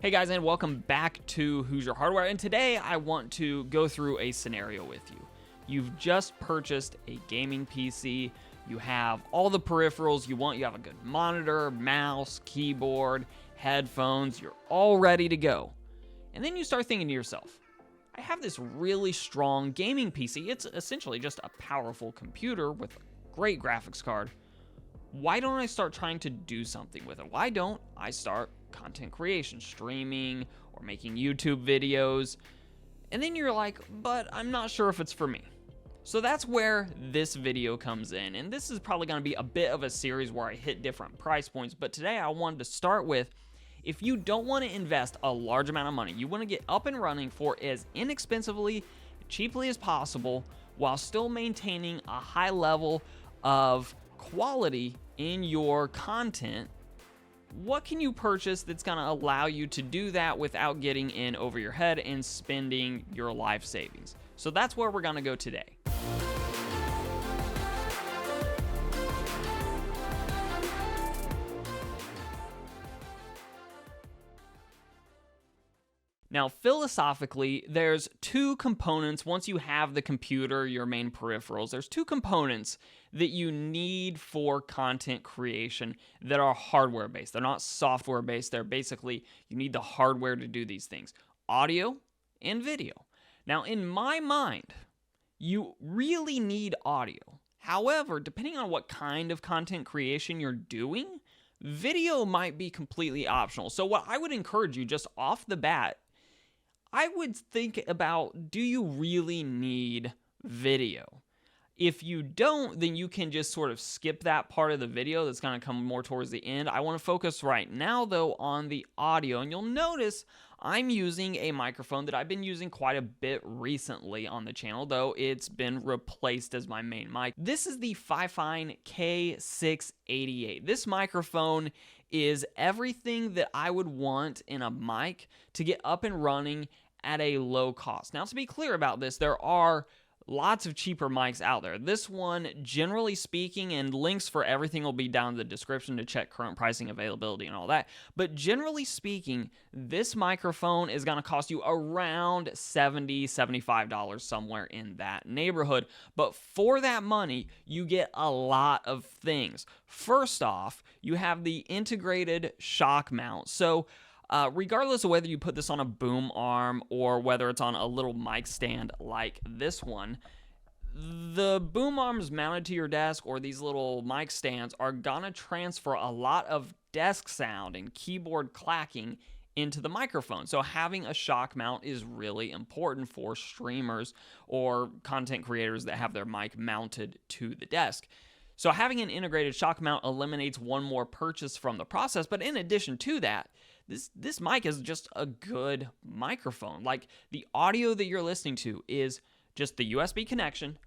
Hey guys, and welcome back to Who's Your Hardware, and today I want to go through a scenario with you. You've just purchased a gaming PC, you have all the peripherals you want, you have a good monitor, mouse, keyboard, headphones, you're all ready to go. And then you start thinking to yourself, I have this really strong gaming PC, it's essentially just a powerful computer with a great graphics card. Why don't I start trying to do something with it? Why don't I start content creation, streaming, or making YouTube videos? And then you're like, but I'm not sure if it's for me. So that's where this video comes in. And this is probably going to be a bit of a series where I hit different price points. But today I wanted to start with, if you don't want to invest a large amount of money, you want to get up and running for as inexpensively, cheaply as possible, while still maintaining a high level of quality in your content, what can you purchase that's going to allow you to do that without getting in over your head and spending your life savings? So that's where we're going to go today. Now, philosophically, there's two components. Once you have the computer, your main peripherals, there's two components that you need for content creation that are hardware-based. They're not software-based. They're basically, you need the hardware to do these things. Audio and video. Now, in my mind, you really need audio. However, depending on what kind of content creation you're doing, video might be completely optional. So what I would encourage you just off the bat, I would think about, do you really need video? If you don't, then you can just sort of skip that part of the video that's going to come more towards the end. I want to focus right now, though, on the audio. And you'll notice I'm using a microphone that I've been using quite a bit recently on the channel, though it's been replaced as my main mic. This is the Fifine K688. This microphone is everything that I would want in a mic to get up and running at a low cost. Now, to be clear about this, there are lots of cheaper mics out there. This one, generally speaking, and links for everything will be down in the description to check current pricing, availability, and all that. But generally speaking, this microphone is going to cost you around $70, $75, somewhere in that neighborhood. But for that money, you get a lot of things. First off, you have the integrated shock mount. So regardless of whether you put this on a boom arm or whether it's on a little mic stand like this one, the boom arms mounted to your desk or these little mic stands are gonna transfer a lot of desk sound and keyboard clacking into the microphone. So having a shock mount is really important for streamers or content creators that have their mic mounted to the desk. So having an integrated shock mount eliminates one more purchase from the process, but in addition to that, this mic is just a good microphone. Like, the audio that you're listening to is just the USB connection,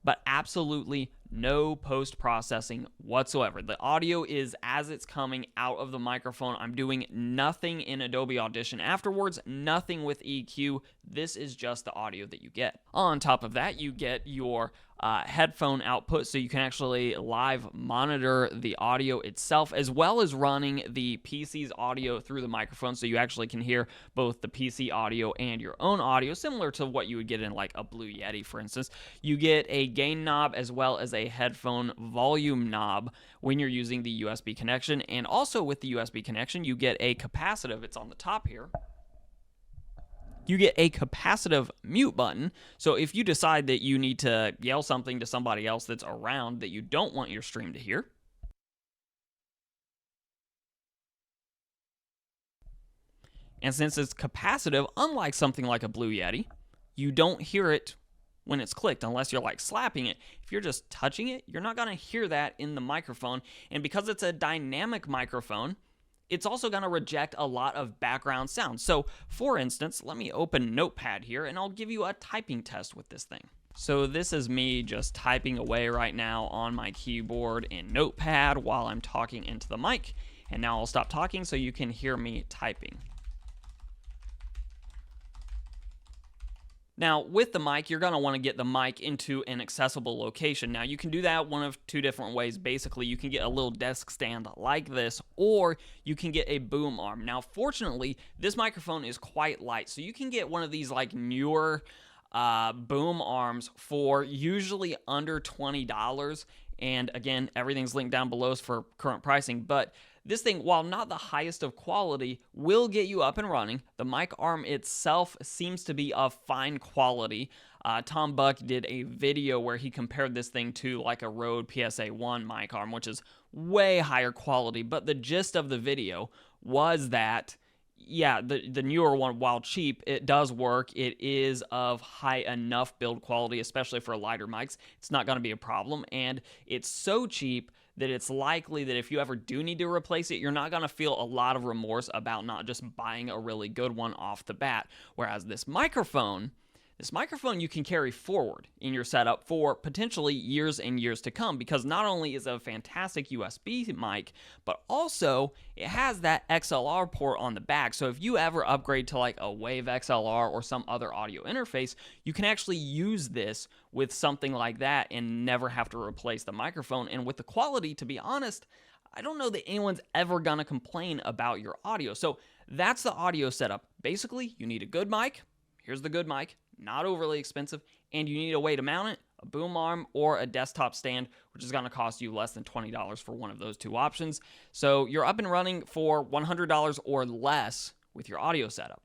but absolutely no post-processing whatsoever. The audio is as it's coming out of the microphone. I'm doing nothing in Adobe Audition afterwards, nothing with EQ. This is just the audio that you get. On top of that, you get your headphone output, so you can actually live monitor the audio itself, as well as running the PC's audio through the microphone, so you actually can hear both the PC audio and your own audio, similar to what you would get in like a Blue Yeti, for instance. You get a gain knob as well as a headphone volume knob when you're using the USB connection, and also with the USB connection, you get a capacitive. It's on the top here. You get a capacitive mute button, so if you decide that you need to yell something to somebody else that's around that you don't want your stream to hear, and since it's capacitive, unlike something like a Blue Yeti, you don't hear it when it's clicked unless you're like slapping it. If you're just touching it, you're not going to hear that in the microphone, and because it's a dynamic microphone, it's also going to reject a lot of background sound. So, for instance, let me open Notepad here, and I'll give you a typing test with this thing. So this is me just typing away right now on my keyboard in Notepad while I'm talking into the mic. And now I'll stop talking so you can hear me typing. Now, with the mic, you're going to want to get the mic into an accessible location. Now, you can do that one of two different ways. Basically, you can get a little desk stand like this, or you can get a boom arm. Now, fortunately, this microphone is quite light, so you can get one of these like newer boom arms for usually under $20. And again, everything's linked down below for current pricing, but this thing, while not the highest of quality, will get you up and running. The mic arm itself seems to be of fine quality. Tom Buck did a video where he compared this thing to like a Rode PSA-1 mic arm, which is way higher quality. But the gist of the video was that, yeah, the newer one, while cheap, it does work. It is of high enough build quality, especially for lighter mics. It's not going to be a problem. And it's so cheap that it's likely that if you ever do need to replace it, you're not going to feel a lot of remorse about not just buying a really good one off the bat. Whereas this microphone you can carry forward in your setup for potentially years and years to come, because not only is it a fantastic USB mic, but also it has that XLR port on the back. So if you ever upgrade to like a Wave XLR or some other audio interface, you can actually use this with something like that and never have to replace the microphone. And with the quality, to be honest, I don't know that anyone's ever gonna complain about your audio. So that's the audio setup. Basically, you need a good mic. Here's the good mic. Not overly expensive, and you need a way to mount it, a boom arm or a desktop stand, which is going to cost you less than $20 for one of those two options. So you're up and running for $100 or less with your audio setup.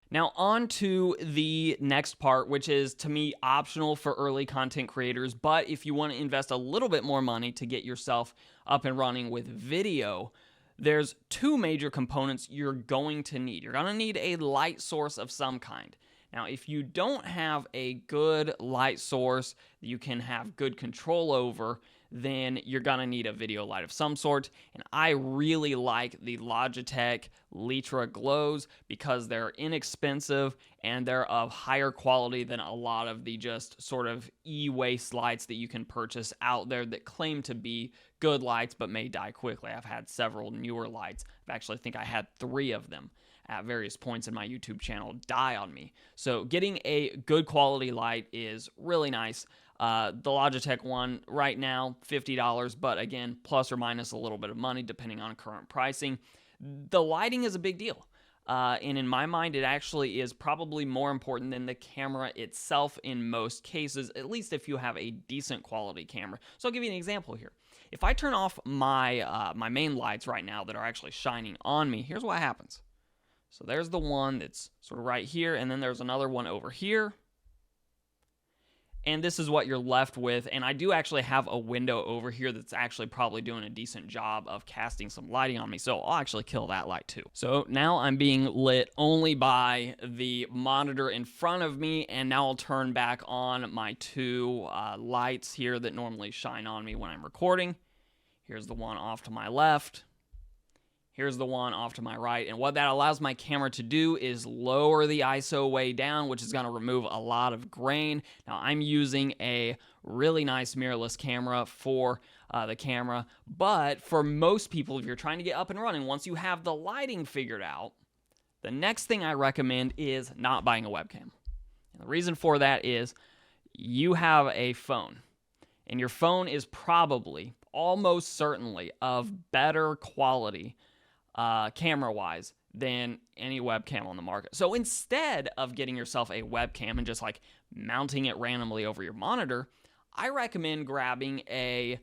Now on to the next part, which is, to me, optional for early content creators, but if you want to invest a little bit more money to get yourself up and running with video, there's two major components you're going to need. You're going to need a light source of some kind. Now, if you don't have a good light source that you can have good control over, then you're going to need a video light of some sort. And I really like the Logitech Litra Glows because they're inexpensive and they're of higher quality than a lot of the just sort of e-waste lights that you can purchase out there that claim to be good lights but may die quickly. I've had several newer lights. I actually think I had 3 of them at various points in my YouTube channel die on me. So getting a good quality light is really nice. The Logitech one right now, $50, but again, plus or minus a little bit of money depending on current pricing. The lighting is a big deal. And in my mind, it actually is probably more important than the camera itself in most cases, at least if you have a decent quality camera. So I'll give you an example here. If I turn off my, my main lights right now that are actually shining on me, here's what happens. So there's the one that's sort of right here, and then there's another one over here. And this is what you're left with. And I do actually have a window over here that's actually probably doing a decent job of casting some lighting on me. So I'll actually kill that light too. So now I'm being lit only by the monitor in front of me. And now I'll turn back on my 2 lights here that normally shine on me when I'm recording. Here's the one off to my left. Here's the one off to my right, and what that allows my camera to do is lower the ISO way down, which is going to remove a lot of grain. Now, I'm using a really nice mirrorless camera for the camera, but for most people, if you're trying to get up and running, once you have the lighting figured out, the next thing I recommend is not buying a webcam. And the reason for that is you have a phone, and your phone is probably, almost certainly, of better quality camera-wise than any webcam on the market. So instead of getting yourself a webcam and just like mounting it randomly over your monitor, I recommend grabbing a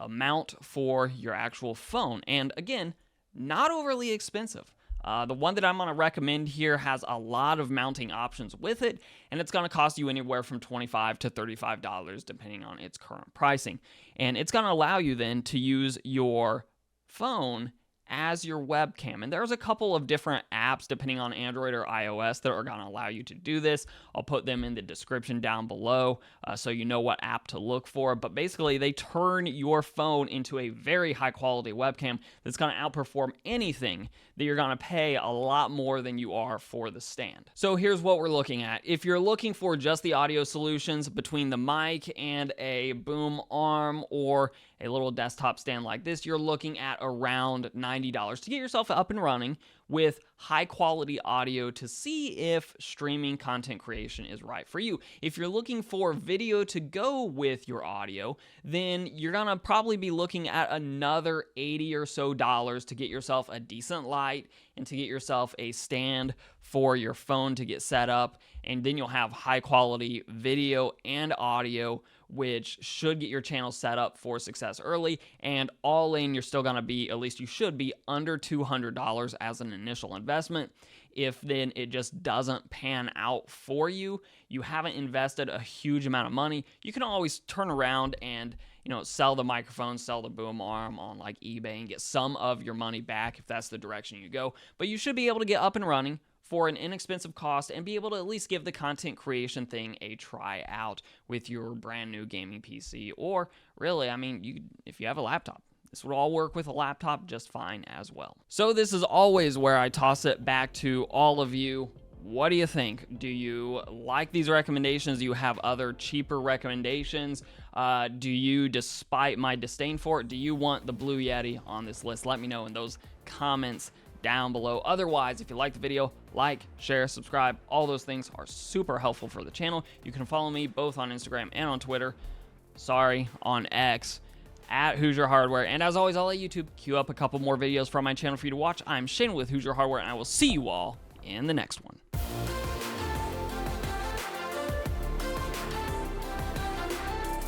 mount for your actual phone. And again, not overly expensive. The one that I'm going to recommend here has a lot of mounting options with it, and it's going to cost you anywhere from $25 to $35 depending on its current pricing. And it's going to allow you then to use your phone as your webcam. And there's a couple of different apps depending on Android or iOS that are going to allow you to do this. I'll put them in the description down below so you know what app to look for. But basically, they turn your phone into a very high quality webcam that's going to outperform anything that you're going to pay a lot more than you are for the stand. So here's what we're looking at. If you're looking for just the audio solutions between the mic and a boom arm or a little desktop stand like this, you're looking at around $90 to get yourself up and running with high quality audio to see if streaming content creation is right for you. If you're looking for video to go with your audio, then you're gonna probably be looking at another $80 or so to get yourself a decent light and to get yourself a stand for your phone to get set up, and then you'll have high quality video and audio, which should get your channel set up for success early. And all in, you're still gonna be, at least you should be, under $200 as an initial investment. If then it just doesn't pan out for you, you haven't invested a huge amount of money, you can always turn around and sell the microphone, sell the boom arm on like eBay and get some of your money back if that's the direction you go. But you should be able to get up and running for an inexpensive cost and be able to at least give the content creation thing a try out with your brand new gaming PC. Or really, I mean, if you have a laptop, this would all work with a laptop just fine as well. So this is always where I toss it back to all of you. What do you think? Do you like these recommendations? Do you have other cheaper recommendations? Do you, despite my disdain for it, do you want the Blue Yeti on this list? Let me know in those comments down below. Otherwise, if you like the video, like, share, subscribe. All those things are super helpful for the channel. You can follow me both on Instagram and on Twitter. On X. At Who's Your Hardware. And as always, I'll let YouTube queue up a couple more videos from my channel for you to watch. I'm Shane with Who's Your Hardware, and I will see you all in the next one.